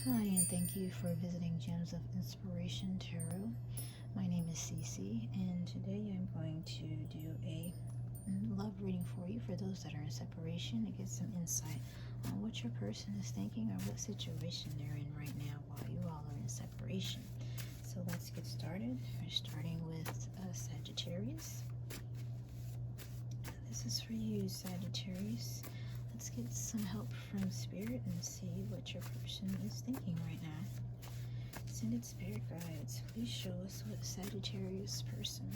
Hi, and thank you for visiting Gems of Inspiration Tarot. My name is Cece, and today I'm going to do a love reading for you for those that are in separation to get some insight on what your person is thinking or what situation they're in right now while you all are in separation. So let's get started. We're starting with Sagittarius. This is for you, Sagittarius. Let's get some help from Spirit and see what your person is thinking right now. Ascended Spirit Guides, please show us what Sagittarius person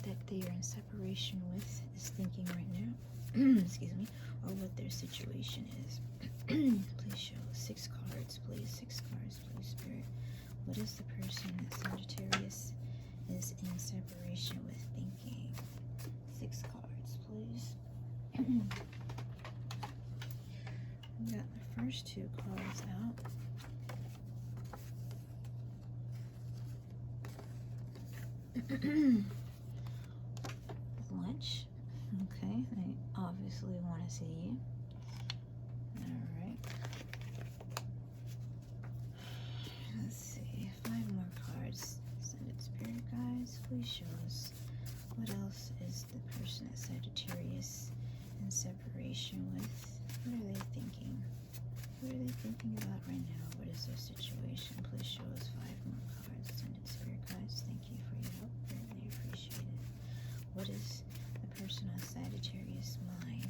that they are in separation with is thinking right now. Excuse me, or what their situation is. Please show 6 cards, please. 6 cards, please, Spirit. What is the person that Sagittarius is in separation with thinking? 6 cards, please. We got the first 2 cards out. Lunch. Okay, they obviously want to see you. Alright. Let's see. 5 more cards. Ascended Spirit Guides, please show us what else is the person at Sagittarius in separation with. What are they thinking? What are they thinking about right now? What is their situation? Please show us 5 more cards. Ascended Spirit Guides, thank you for your help. Greatly appreciate it. What is the person on Sagittarius' mind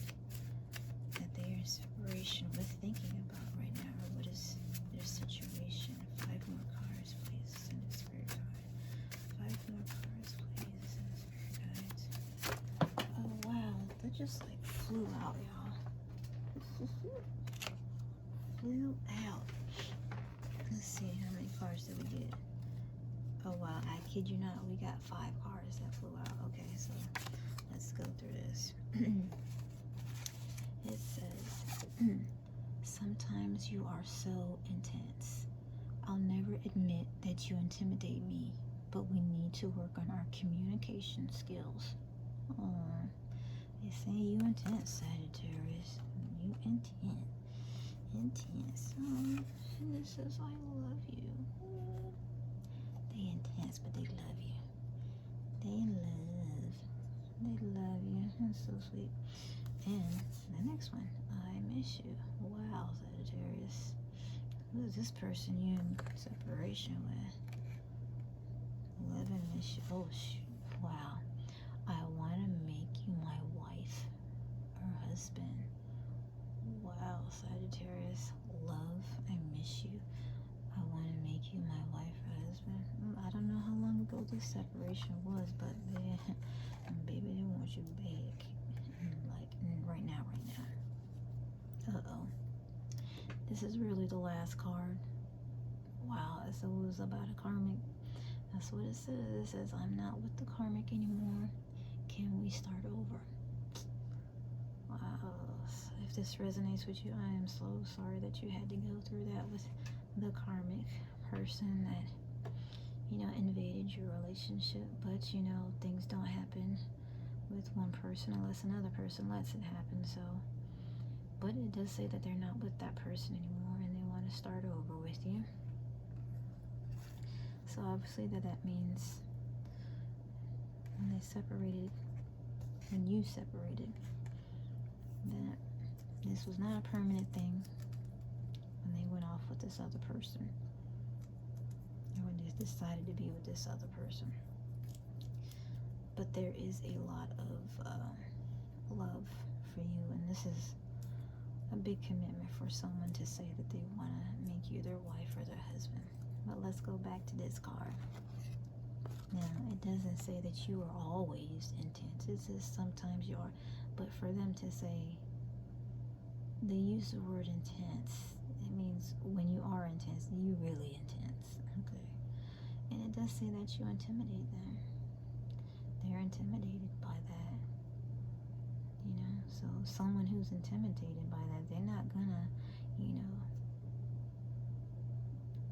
that they are in separation with thinking about right now? Or what is their situation? 5 more cards, please. Ascended Spirit Guide. 5 more cards, please. Ascended Spirit Guides. Oh wow, that just like flew out, y'all. Flew out. Let's see, how many cards did we get? Oh wow, I kid you not, we got 5 cards that flew out. Okay, so let's go through this. It says, sometimes you are so intense. I'll never admit that you intimidate me, but we need to work on our communication skills. Oh, they say you intense, Sagittarius. You intense. Intense. And it says, I love you. They intense, but they love you. They love you. That's so sweet. And the next one, I miss you. Wow, Sagittarius. Who is this person you in separation with? Love and miss you. Oh, shoot. Wow. I want to make you my wife or husband. Wow, Sagittarius. Love, I miss you. I want to make you my wife or husband. I don't know how long ago this separation was, but baby, they want you back. Like, right now. Uh-oh. This is really the last card. Wow, so it was about a karmic. That's what it says. It says, I'm not with the karmic anymore. Can we start over? Wow. If this resonates with you, I am so sorry that you had to go through that with the karmic person that, invaded your relationship. But, things don't happen with one person unless another person lets it happen. So, but it does say that they're not with that person anymore and they want to start over with you. So obviously that means when they separated, when you separated, that this was not a permanent thing when they went off with this other person, or when they decided to be with this other person. But there is a lot of love for you, and this is a big commitment for someone to say that they want to make you their wife or their husband. But let's go back to this card. Now, it doesn't say that you are always intense. It says sometimes you are. But for them to say, they use the word intense. It means when you are intense, you really intense. Okay. And it does say that you intimidate them. They're intimidated by that. So someone who's intimidated by that, they're not gonna,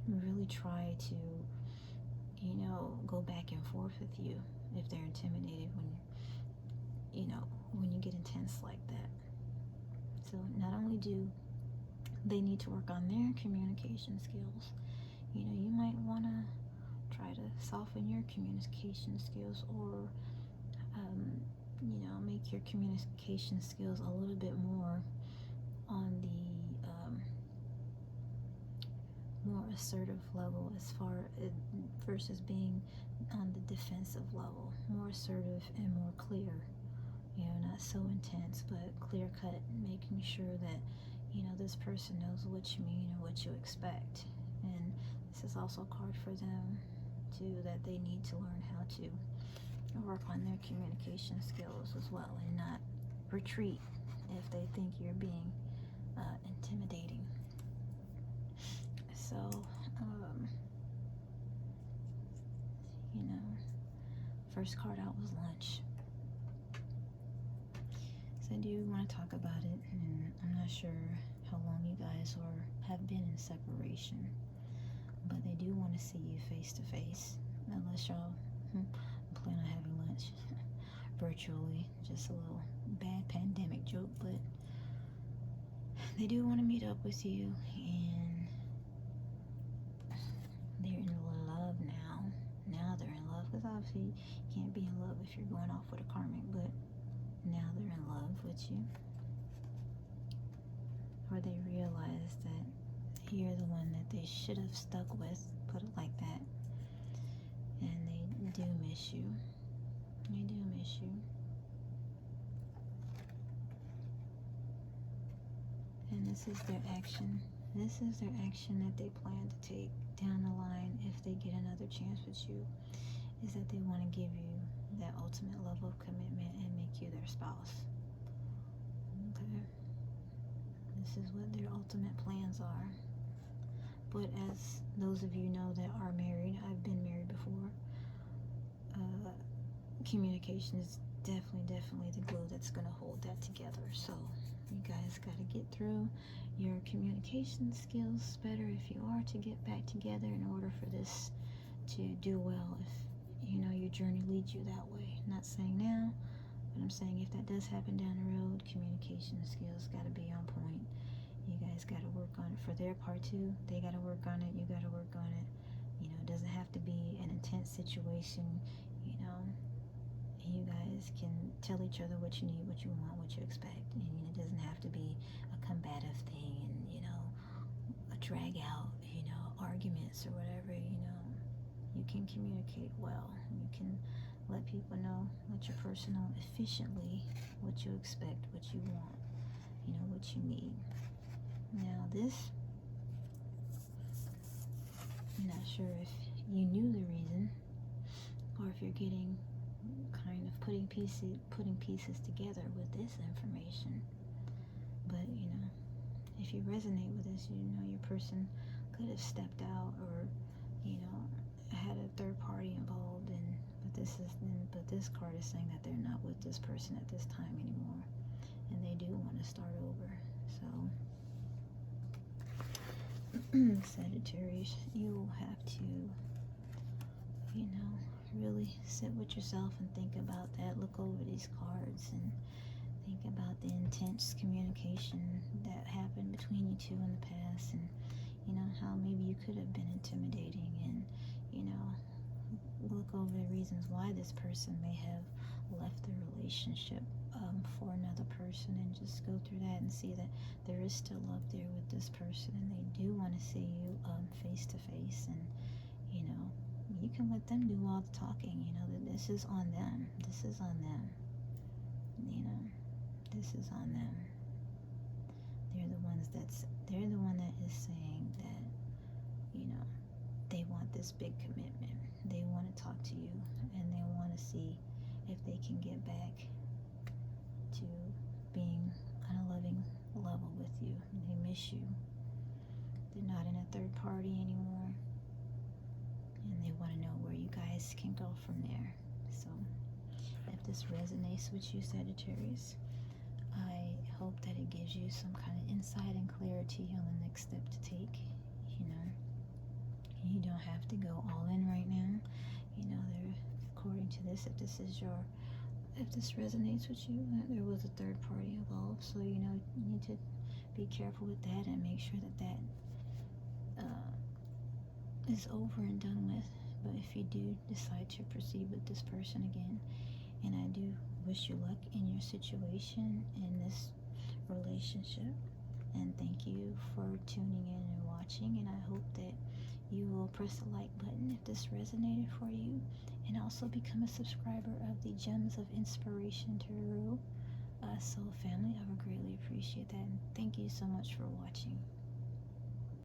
really try to, go back and forth with you if they're intimidated when you get intense like that. So not only do they need to work on their communication skills. You know, you might want to try to soften your communication skills, or you know, make your communication skills a little bit more on the more assertive level, as far as versus being on the defensive level. More assertive and more clear. You know, not so intense, but clear cut, making sure that, you know, this person knows what you mean and what you expect. And this is also a card for them too, that they need to learn how to work on their communication skills as well, and not retreat if they think you're being intimidating. So, you know, first card out was lunch. So I do want to talk about it, and I'm not sure how long you guys have been in separation, but they do want to see you face to face, unless y'all plan on having lunch virtually. Just a little bad pandemic joke, but they do want to meet up with you, and they're in love now. Now they're in love, because obviously you can't be in love if you're going off with a karmic, but now they're in love with you. Or they realize that you're the one that they should have stuck with, put it like that. And they do miss you. They do miss you. And this is their action. This is their action that they plan to take down the line if they get another chance with you, is that they want to give you that ultimate level of commitment and make you their spouse. Okay? This is what their ultimate plans are. But as those of you know that are married, I've been married before, communication is definitely the glue that's going to hold that together. So you guys got to get through your communication skills better if you are to get back together, in order for this to do well, if you know your journey leads you that way. I'm not saying now, but I'm saying if that does happen down the road, communication skills got to be on point. You guys got to work on it for their part too. They got to work on it. You got to work on it. You know, it doesn't have to be an intense situation. You know, you guys can tell each other what you need, what you want, what you expect, and it doesn't have to be a combative thing, and you know, a drag out, you know, arguments or whatever. You know, you can communicate well. You can let people know, let your person know efficiently what you expect, what you want, you know, what you need. Now this, I'm not sure if you knew the reason, or if you're getting kind of putting pieces together with this information. But you know, if you resonate with this, you know your person could have stepped out, or you know, had a third party involved, and but this card is saying that they're not with this person at this time anymore, and they do want to start over. So Sagittarius, you will have to, you know, really sit with yourself and think about that. Look over these cards and think about the intense communication that happened between you two in the past, and you know how maybe you could have been intimidating, and you know, look over the reasons why this person may have left the relationship for another person, and just go through that and see that there is still love there with this person, and they do want to see you face to face. And you know, you can let them do all the talking. You know, that this is on them. This is on them. You know, this is on them. They're the one that is saying that, you know, they want this big commitment. They want to talk to you, and they want to see if they can get back to being on a loving level with you. They miss you. They're not in a third party anymore, and they want to know where you guys can go from there. So if this resonates with you, Sagittarius, I hope that it gives you some kind of insight and clarity on the next step to take. You know, you don't have to go all in right now. You know, according to this, if this resonates with you, there was a third party involved. So, you know, you need to be careful with that and make sure that that is over and done with. But if you do decide to proceed with this person again, and I do wish you luck in your situation, in this relationship, and thank you for tuning in and watching, and I hope that you will press the like button if this resonated for you, and also become a subscriber of the Gems of Inspiration Tarot Soul family. I would greatly appreciate that, and thank you so much for watching.